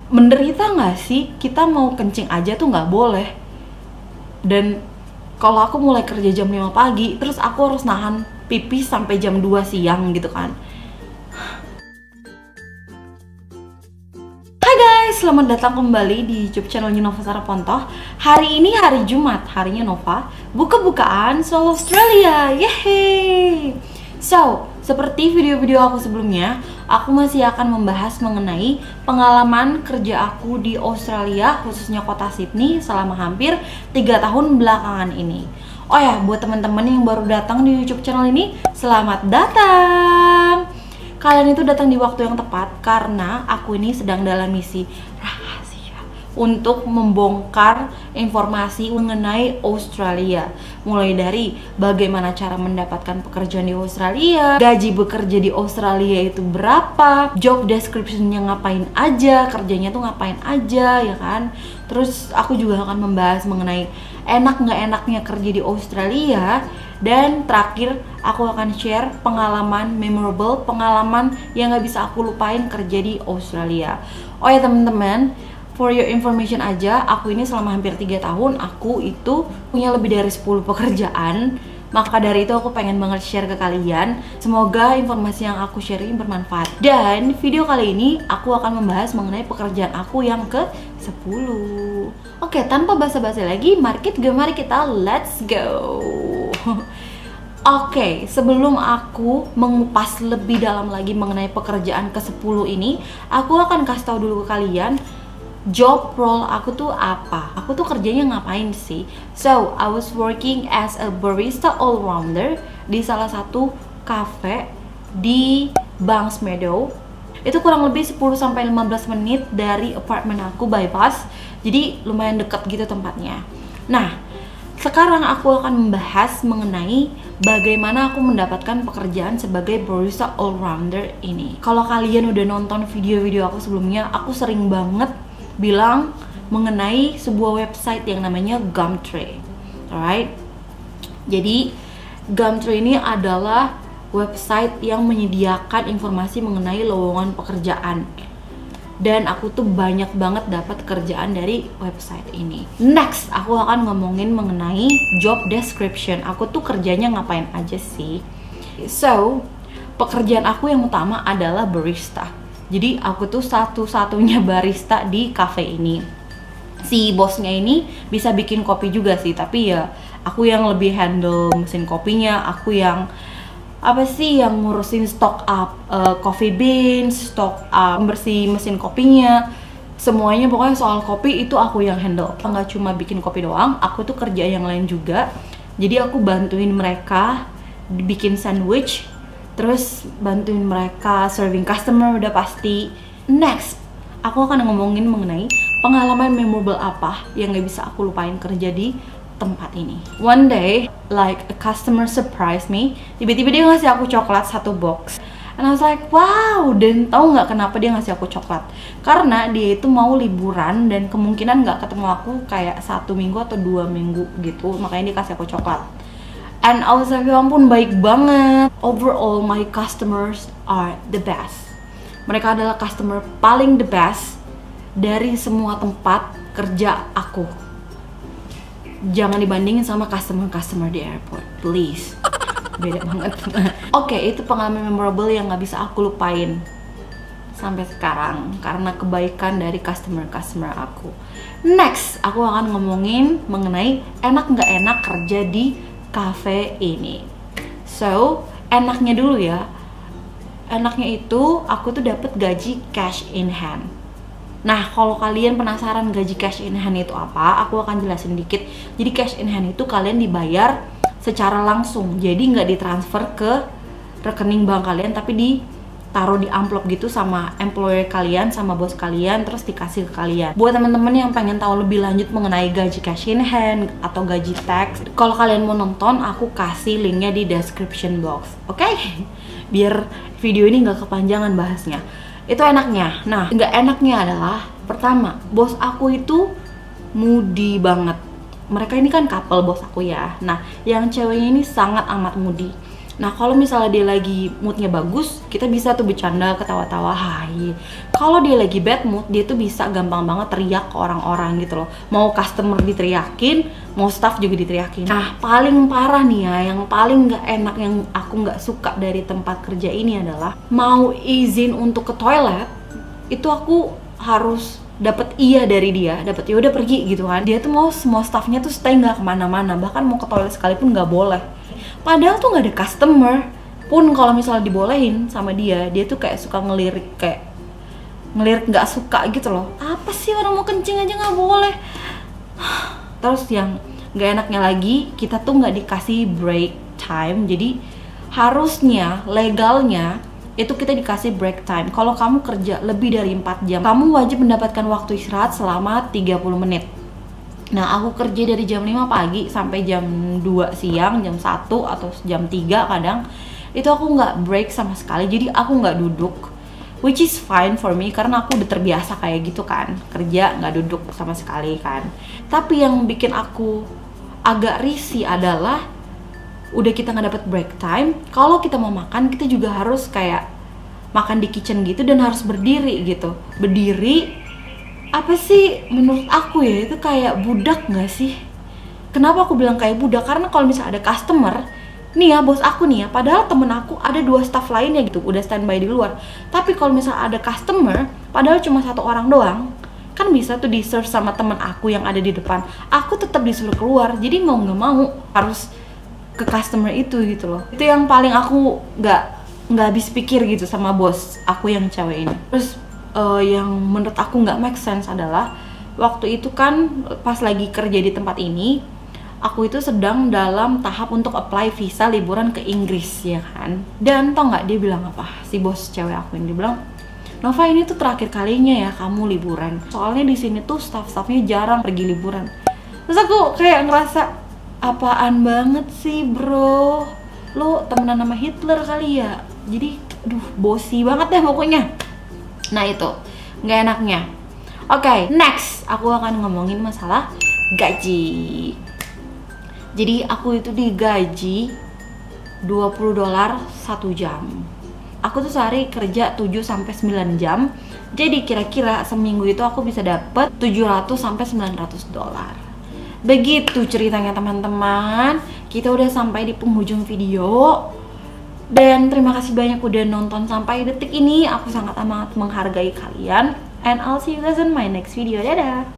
menderita nggak sih? Kita mau kencing aja tuh nggak boleh. Dan kalau aku mulai kerja jam 5 pagi, terus aku harus nahan pipis sampai jam 2 siang gitu kan. Hai guys, selamat datang kembali di YouTube channelnya Nova Sarah Pontoh. Hari ini hari Jumat, harinya Nova buka-bukaan soal Australia. Yeay! So, seperti video-video aku sebelumnya, aku masih akan membahas mengenai pengalaman kerja aku di Australia, khususnya kota Sydney, selama hampir 3 tahun belakangan ini. Oh ya, buat teman-teman yang baru datang di YouTube channel ini, selamat datang! Kalian itu datang di waktu yang tepat karena aku ini sedang dalam misi rahasia untuk membongkar informasi mengenai Australia. Mulai dari bagaimana cara mendapatkan pekerjaan di Australia, gaji bekerja di Australia itu berapa, job description-nya ngapain aja, kerjanya tuh ngapain aja, ya kan. Terus aku juga akan membahas mengenai enak nggak enaknya kerja di Australia. Dan terakhir, aku akan share pengalaman memorable, pengalaman yang gak bisa aku lupain kerja di Australia. Oh ya teman-teman, for your information aja, aku ini selama hampir 3 tahun, aku itu punya lebih dari 10 pekerjaan. Maka dari itu aku pengen banget share ke kalian. Semoga informasi yang aku share ini bermanfaat. Dan video kali ini aku akan membahas mengenai pekerjaan aku yang ke-10. Oke, tanpa basa-basi lagi, mari kita let's go. Oke, sebelum aku mengupas lebih dalam lagi mengenai pekerjaan ke-10 ini, aku akan kasih tahu dulu ke kalian job role aku tuh apa. Aku tuh kerjanya ngapain sih? So, I was working as a barista all-rounder di salah satu cafe di Banks Meadow. Itu kurang lebih 10-15 menit dari apartemen aku by bus. Jadi lumayan dekat gitu tempatnya. Nah, sekarang aku akan membahas mengenai bagaimana aku mendapatkan pekerjaan sebagai barista all-rounder ini. Kalau kalian udah nonton video-video aku sebelumnya, aku sering banget bilang mengenai sebuah website yang namanya Gumtree. Alright? Jadi, Gumtree ini adalah website yang menyediakan informasi mengenai lowongan pekerjaan. Dan aku tuh banyak banget dapat kerjaan dari website ini. Next, aku akan ngomongin mengenai job description. Aku tuh kerjanya ngapain aja sih? So, pekerjaan aku yang utama adalah barista. Jadi aku tuh satu-satunya barista di cafe ini. Si bosnya ini bisa bikin kopi juga sih, tapi ya aku yang lebih handle mesin kopinya. Aku yang yang ngurusin stok up coffee beans, stok up, bersih mesin kopinya, semuanya pokoknya soal kopi itu aku yang handle. Nggak cuma bikin kopi doang, aku tuh kerja yang lain juga. Jadi aku bantuin mereka bikin sandwich, terus bantuin mereka serving customer udah pasti. Next, aku akan ngomongin mengenai pengalaman memorable apa yang nggak bisa aku lupain kerja di tempat ini. One day, like a customer surprised me. Tiba-tiba dia ngasih aku coklat 1 box. And I was like, wow. Dan tahu nggak kenapa dia ngasih aku coklat? Karena dia itu mau liburan dan kemungkinan nggak ketemu aku kayak 1 minggu atau 2 minggu gitu. Makanya dia kasih aku coklat. And I was like, ya ampun, baik banget. Overall, my customers are the best. Mereka adalah customer paling the best dari semua tempat kerja aku. Jangan dibandingin sama customer di airport, please. Beda banget. Oke, itu pengalaman memorable yang gak bisa aku lupain sampai sekarang karena kebaikan dari customer aku. Next, aku akan ngomongin mengenai enak gak enak kerja di cafe ini. So, enaknya dulu ya. Enaknya itu aku tuh dapet gaji cash in hand. Nah, kalau kalian penasaran gaji cash in hand itu apa, aku akan jelasin dikit. Jadi cash in hand itu kalian dibayar secara langsung. Jadi nggak ditransfer ke rekening bank kalian, tapi ditaruh di amplop gitu sama employer kalian, sama bos kalian, terus dikasih ke kalian. Buat teman-teman yang pengen tahu lebih lanjut mengenai gaji cash in hand atau gaji tax, kalau kalian mau nonton, aku kasih linknya di description box. Oke? Biar video ini nggak kepanjangan bahasnya. Itu enaknya. Nah, nggak enaknya adalah pertama, bos aku itu moody banget. Mereka ini kan couple bos aku ya. Nah, yang ceweknya ini sangat amat moody. Nah kalau misalnya dia lagi moodnya bagus, kita bisa tuh bercanda, ketawa-tawa, hai. Kalau dia lagi bad mood, dia tuh bisa gampang banget teriak ke orang-orang gitu loh. Mau customer diteriakin, mau staff juga diteriakin. Nah paling parah nih ya, yang paling nggak enak, yang aku nggak suka dari tempat kerja ini adalah mau izin untuk ke toilet, itu aku harus dapat iya dari dia, dapat ya udah pergi gitu kan. Dia tuh mau semua staffnya tuh stay, nggak kemana-mana, bahkan mau ke toilet sekalipun nggak boleh. Padahal tuh nggak ada customer pun, kalau misalnya dibolehin sama dia tuh kayak suka ngelirik nggak suka gitu loh. Apa sih, orang mau kencing aja nggak boleh. Terus yang nggak enaknya lagi, kita tuh nggak dikasih break time. Jadi harusnya legalnya itu kita dikasih break time. Kalau kamu kerja lebih dari 4 jam, kamu wajib mendapatkan waktu istirahat selama 30 menit. Nah aku kerja dari jam 5 pagi sampai jam 2 siang, jam 1 atau jam 3 kadang, itu aku nggak break sama sekali. Jadi aku nggak duduk, which is fine for me karena aku udah terbiasa kayak gitu kan, kerja nggak duduk sama sekali kan. Tapi yang bikin aku agak risih adalah udah kita nggak dapet break time, kalau kita mau makan kita juga harus kayak makan di kitchen gitu dan harus berdiri gitu. Berdiri apa sih, menurut aku ya itu kayak budak nggak sih? Kenapa aku bilang kayak budak? Karena kalau misalnya ada customer nih ya, bos aku nih ya, padahal temen aku ada 2 staff lainnya gitu, udah standby di luar. Tapi kalau misalnya ada customer, padahal cuma 1 orang doang, kan bisa tuh di serve sama temen aku yang ada di depan. Aku tetap disuruh keluar, jadi mau nggak mau harus ke customer itu gitu loh. Itu yang paling aku nggak habis pikir gitu sama bos aku yang cewek ini. Terus yang menurut aku nggak make sense adalah waktu itu kan pas lagi kerja di tempat ini, aku itu sedang dalam tahap untuk apply visa liburan ke Inggris ya kan. Dan tau nggak dia bilang apa, si bos cewek aku ini? Dia bilang, Nova ini tuh terakhir kalinya ya kamu liburan, soalnya di sini tuh staff-staffnya jarang pergi liburan. Terus aku kayak ngerasa, apaan banget sih bro, lo temenan sama Hitler kali ya? Jadi aduh bosi banget deh pokoknya. Nah itu nggak enaknya. Oke, next aku akan ngomongin masalah gaji. Jadi aku itu digaji $20 1 jam. Aku tuh sehari kerja 7-9 jam. Jadi kira-kira seminggu itu aku bisa dapet $700-900. Begitu ceritanya teman-teman. Kita udah sampai di penghujung video. Dan terima kasih banyak udah nonton sampai detik ini. Aku sangat amat menghargai kalian. And I'll see you guys in my next video. Dadah!